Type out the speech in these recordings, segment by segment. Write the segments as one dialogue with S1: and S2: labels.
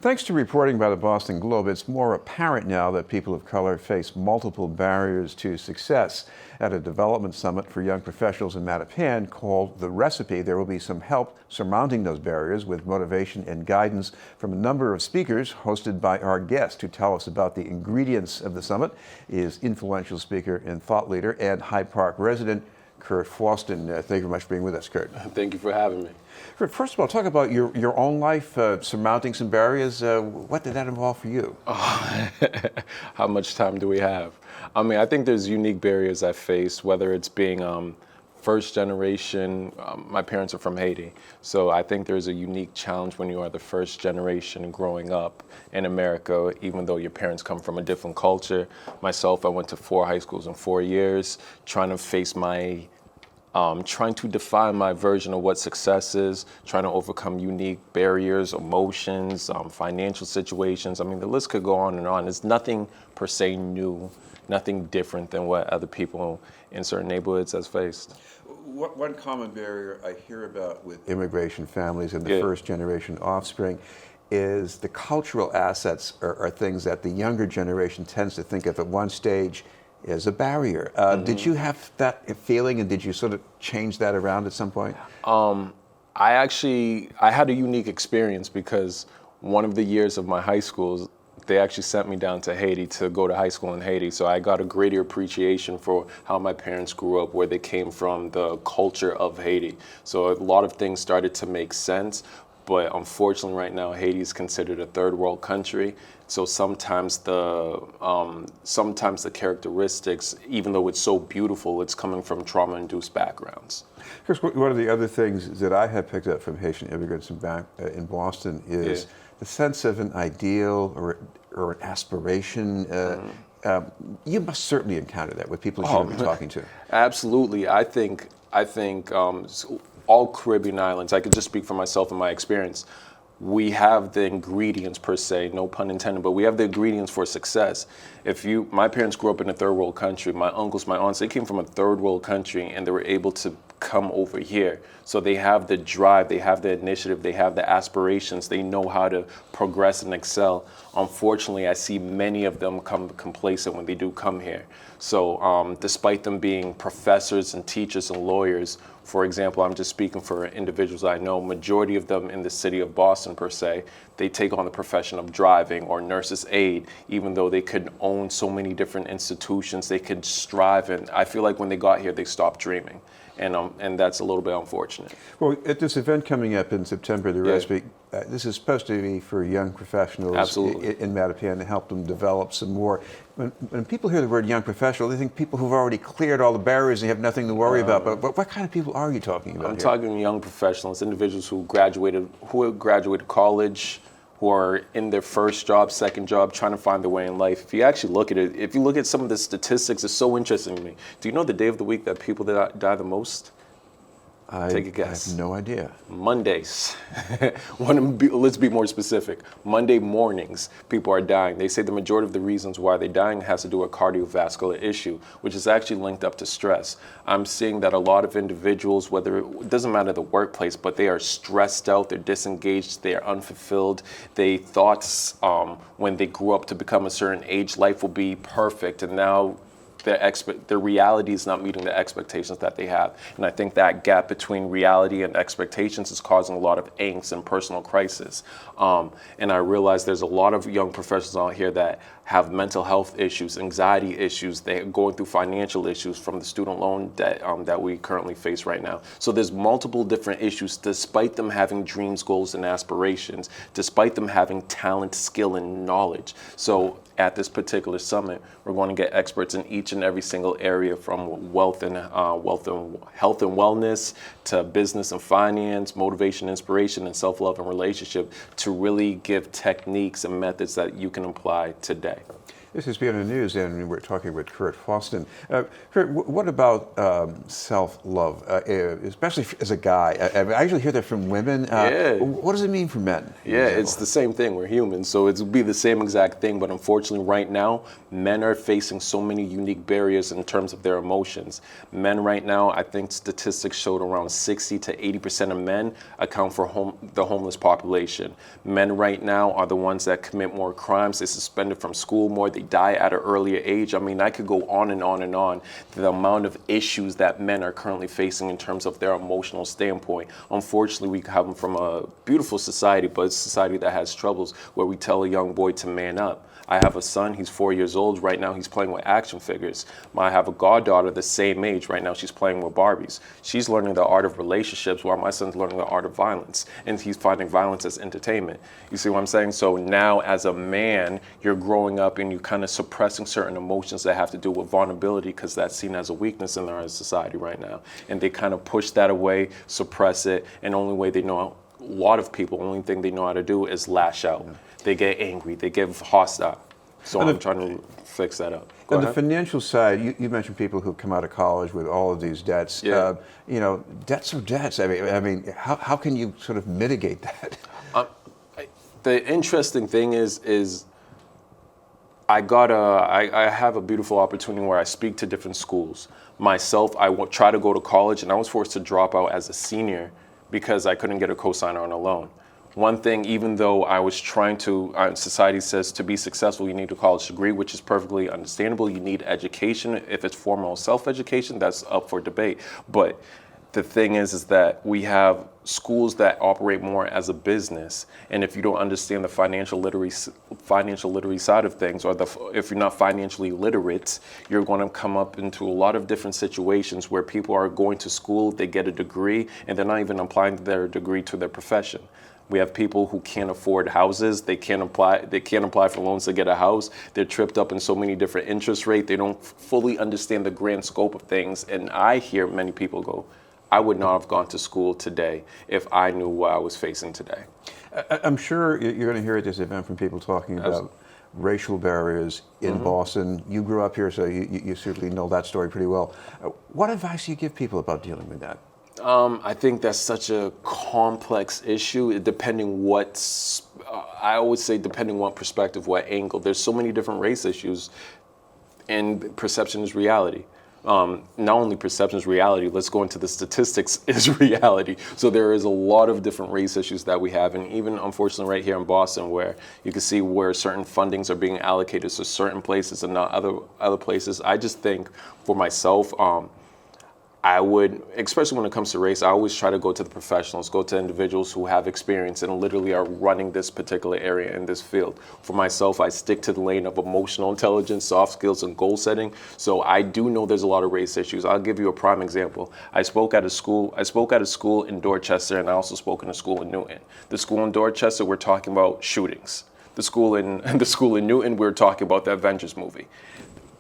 S1: Thanks to reporting by the Boston Globe, it's more apparent now that people of color face multiple barriers to success. At a development summit for young professionals in Mattapan called The Recipe, there will be some help surmounting those barriers with motivation and guidance from a number of speakers hosted by our guest. To tell us about the ingredients of the summit is influential speaker and thought leader and Hyde Park resident Kurt Faustin. Thank you very much for being with us, Kurt.
S2: Thank you for having me.
S1: Kurt, first of all, talk about your own life, surmounting some barriers. What did that involve for you?
S2: How much time do we have? I mean, I think there's unique barriers I face, whether it's being first generation. My parents are from Haiti, so I think there's a unique challenge when you are the first generation growing up in America, even though your parents come from a different culture. Myself, I went to 4 high schools in 4 years, trying to face trying to define my version of what success is, trying to overcome unique barriers, emotions, financial situations. I mean, the list could go on and on. It's nothing per se new, nothing different than what other people in certain neighborhoods has faced.
S1: One common barrier I hear about with immigration families and the first generation offspring is the cultural assets are things that the younger generation tends to think of at one stage as a barrier. Did you have that feeling, and did you sort of change that around at some point?
S2: I had a unique experience because one of the years of my high school, they actually sent me down to Haiti to go to high school in Haiti. So I got a greater appreciation for how my parents grew up, where they came from, the culture of Haiti. So a lot of things started to make sense. But unfortunately, right now, Haiti is considered a third world country. So sometimes the characteristics, even though it's so beautiful, it's coming from trauma-induced backgrounds.
S1: Chris, one of the other things that I have picked up from Haitian immigrants in Boston is the sense of an ideal or an aspiration. You must certainly encounter that with people you've been talking to.
S2: Absolutely. I think all Caribbean islands, I could just speak for myself and my experience, we have the ingredients per se, no pun intended, but we have the ingredients for success. My parents grew up in a third world country. My uncles, my aunts, they came from a third world country and they were able to come over here. So they have the drive, they have the initiative, they have the aspirations, they know how to progress and excel. Unfortunately, I see many of them come complacent when they do come here. So despite them being professors and teachers and lawyers, for example, I'm just speaking for individuals I know, majority of them in the city of Boston per se, they take on the profession of driving or nurse's aide, even though they could own so many different institutions, they could strive. And I feel like when they got here, they stopped dreaming. And that's a little bit unfortunate.
S1: Well, at this event coming up in September, the Recipe, this is supposed to be for young professionals in Mattapan to help them develop some more. When people hear the word young professional, they think people who've already cleared all the barriers and have nothing to worry about. But what kind of people are you talking about?
S2: I'm talking young professionals, individuals who graduated college, who are in their first job, second job, trying to find their way in life. If you actually look at it, if you look at some of the statistics, it's so interesting to me. Do you know the day of the week that people that die the most? Take a guess.
S1: I have no idea.
S2: Mondays. Let's be more specific. Monday mornings, people are dying. They say the majority of the reasons why they're dying has to do with a cardiovascular issue, which is actually linked up to stress. I'm seeing that a lot of individuals, it doesn't matter the workplace, but they are stressed out, they're disengaged, they are unfulfilled. They thought when they grew up to become a certain age, life will be perfect, and now their reality is not meeting the expectations that they have. And I think that gap between reality and expectations is causing a lot of angst and personal crisis. And I realize there's a lot of young professionals out here that have mental health issues, anxiety issues, they're going through financial issues from the student loan debt that we currently face right now. So there's multiple different issues, despite them having dreams, goals, and aspirations, despite them having talent, skill, and knowledge. So at this particular summit, we're going to get experts in each and every single area, from health and wellness to business and finance, motivation, inspiration, and self-love and relationship, to really give techniques and methods that you can apply today.
S1: This is Beyond the News, and we're talking with Kurt Faustin. Kurt, what about self-love, especially as a guy? I actually hear that from women.
S2: Yeah.
S1: What does it mean for men?
S2: Yeah, it's the same thing. We're humans, so it would be the same exact thing. But unfortunately, right now, men are facing so many unique barriers in terms of their emotions. Men right now, I think statistics showed around 60 to 80% of men account for the homeless population. Men right now are the ones that commit more crimes. They're suspended from school more. They die at an earlier age. I mean, I could go on and on and on. The amount of issues that men are currently facing in terms of their emotional standpoint. Unfortunately, we have them from a beautiful society, but it's a society that has troubles where we tell a young boy to man up. I have a son, he's 4 years old. Right now, he's playing with action figures. I have a goddaughter the same age. Right now, she's playing with Barbies. She's learning the art of relationships while my son's learning the art of violence. And he's finding violence as entertainment. You see what I'm saying? So now, as a man, you're growing up and you're kind of suppressing certain emotions that have to do with vulnerability because that's seen as a weakness in our society right now. And they kind of push that away, suppress it, and the only way they know, a lot of people, only thing they know how to do is lash out. Yeah. They get angry, they get hostile. So I'm trying to fix that up.
S1: On the financial side, you mentioned people who come out of college with all of these debts.
S2: Yeah.
S1: Debts are debts. I mean, how can you sort of mitigate that?
S2: The interesting thing is I have a beautiful opportunity where I speak to different schools. Myself, I try to go to college, and I was forced to drop out as a senior because I couldn't get a cosigner on a loan. One thing, even though I was trying to, society says to be successful, you need a college degree, which is perfectly understandable. You need education. If it's formal self-education, that's up for debate. But the thing is that we have schools that operate more as a business, and if you don't understand the financial literacy side of things, or if you're not financially literate, you're going to come up into a lot of different situations where people are going to school, they get a degree, and they're not even applying their degree to their profession. We have people who can't afford houses. They can't apply for loans to get a house. They're tripped up in so many different interest rates. They don't fully understand the grand scope of things. And I hear many people go, I would not have gone to school today if I knew what I was facing today.
S1: I'm sure you're going to hear at this event from people talking about racial barriers in Boston. You grew up here, so you certainly know that story pretty well. What advice do you give people about dealing with that?
S2: I think that's such a complex issue, depending I always say depending what perspective, what angle. There's so many different race issues, and perception is reality. Not only perception is reality, let's go into the statistics is reality. So there is a lot of different race issues that we have, and even unfortunately right here in Boston, where you can see where certain fundings are being allocated to certain places and not other places. I just think for myself, I would, especially when it comes to race, I always try to go to the professionals, go to individuals who have experience and literally are running this particular area in this field. For myself, I stick to the lane of emotional intelligence, soft skills, and goal setting. So I do know there's a lot of race issues. I'll give you a prime example. I spoke at a school in Dorchester, and I also spoke in a school in Newton. The school in Dorchester, we're talking about shootings. The school in Newton, we're talking about the Avengers movie.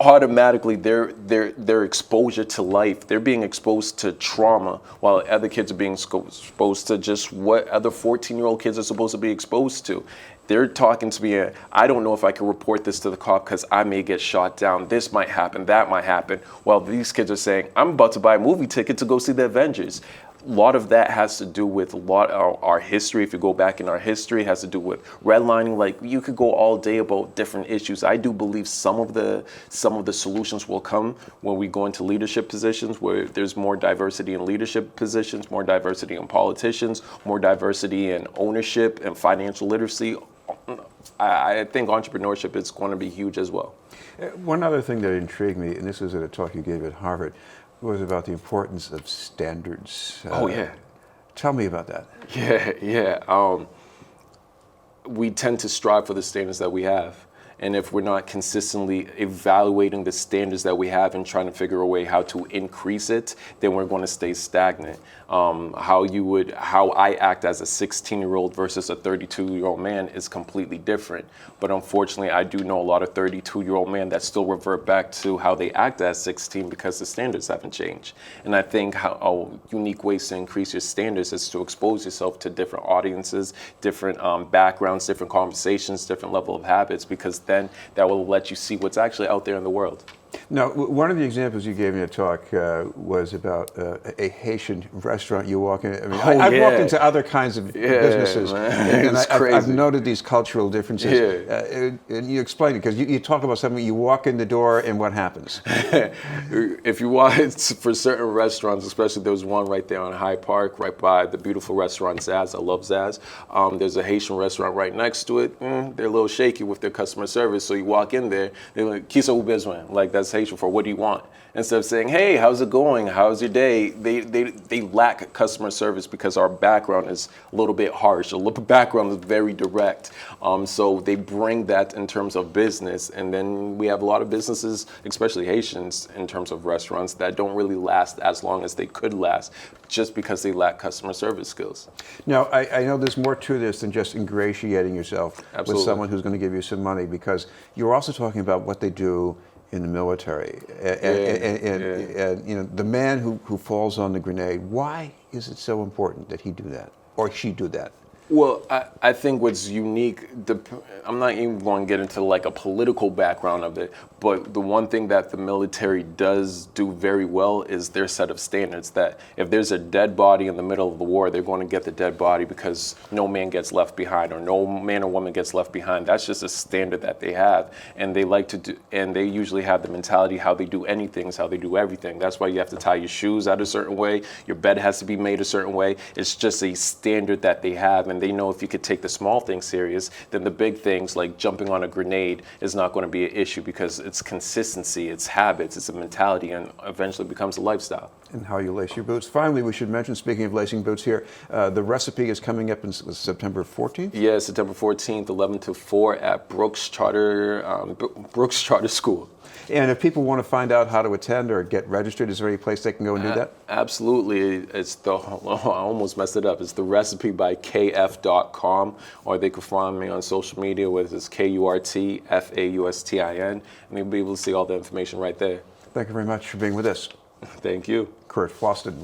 S2: Automatically, their exposure to life, they're being exposed to trauma, while other kids are being exposed to just what other 14-year-old kids are supposed to be exposed to. They're talking to me, I don't know if I can report this to the cop because I may get shot down. This might happen, that might happen. While these kids are saying, I'm about to buy a movie ticket to go see the Avengers. A lot of that has to do with our history. If you go back in our history, it has to do with redlining. Like, you could go all day about different issues. I do believe some of the solutions will come when we go into leadership positions, where there's more diversity in leadership positions, more diversity in politicians, more diversity in ownership and financial literacy. I think entrepreneurship is going to be huge as well.
S1: One other thing that intrigued me, and this was at a talk you gave at Harvard, was about the importance of standards.
S2: Yeah.
S1: Tell me about that.
S2: Yeah. We tend to strive for the standards that we have. And if we're not consistently evaluating the standards that we have and trying to figure a way how to increase it, then we're going to stay stagnant. How I act as a 16-year-old versus a 32-year-old man is completely different. But unfortunately, I do know a lot of 32-year-old men that still revert back to how they act as 16 because the standards haven't changed. And I think how unique ways to increase your standards is to expose yourself to different audiences, different backgrounds, different conversations, different level of habits, because then that will let you see what's actually out there in the world.
S1: Now, one of the examples you gave me a talk was about a Haitian restaurant. You walk in. I mean, I've walked into other kinds of businesses, and I've noted these cultural differences. And you explain it because you talk about something. You walk in the door, and what happens?
S2: If you walk for certain restaurants, especially there was one right there on Hyde Park, right by the beautiful restaurant Zaz. I love Zaz. There's a Haitian restaurant right next to it. They're a little shaky with their customer service. So you walk in there, they're like, "Kisa ou besoin?" Like that's Haitian for what do you want? Instead of saying, "Hey, how's it going? How's your day?" They lack customer service because our background is a little bit harsh. Our background is very direct. So they bring that in terms of business, and then we have a lot of businesses, especially Haitians, in terms of restaurants that don't really last as long as they could last, just because they lack customer service skills.
S1: Now, I know there's more to this than just ingratiating yourself with someone who's going to give you some money, because you're also talking about what they do in the military, and you know, the man who falls on the grenade. Why is it so important that he do that or she do that?
S2: Well, I think what's unique, I'm not even going to get into like a political background of it, but the one thing that the military does do very well is their set of standards, that if there's a dead body in the middle of the war, they're going to get the dead body because no man gets left behind, or no man or woman gets left behind. That's just a standard that they have, and they like to do, and they usually have the mentality how they do anything is how they do everything. That's why you have to tie your shoes out a certain way, your bed has to be made a certain way. It's just a standard that they have, and they know if you could take the small things serious, then the big things like jumping on a grenade is not going to be an issue, because it's consistency, it's habits, it's a mentality, and eventually becomes a lifestyle.
S1: And how you lace your boots. Finally, we should mention, speaking of lacing boots here, the recipe is coming up on September 14th?
S2: Yeah, September 14th, 11 to 4 at Brooks Charter School.
S1: And if people want to find out how to attend or get registered, is there any place they can go and do that?
S2: Absolutely. It's I almost messed it up. It's the recipe by kf.com, or they can find me on social media with it's KURTFAUSTIN, and you'll be able to see all the information right there.
S1: Thank you very much for being with us.
S2: Thank you.
S1: Kurt Faustin.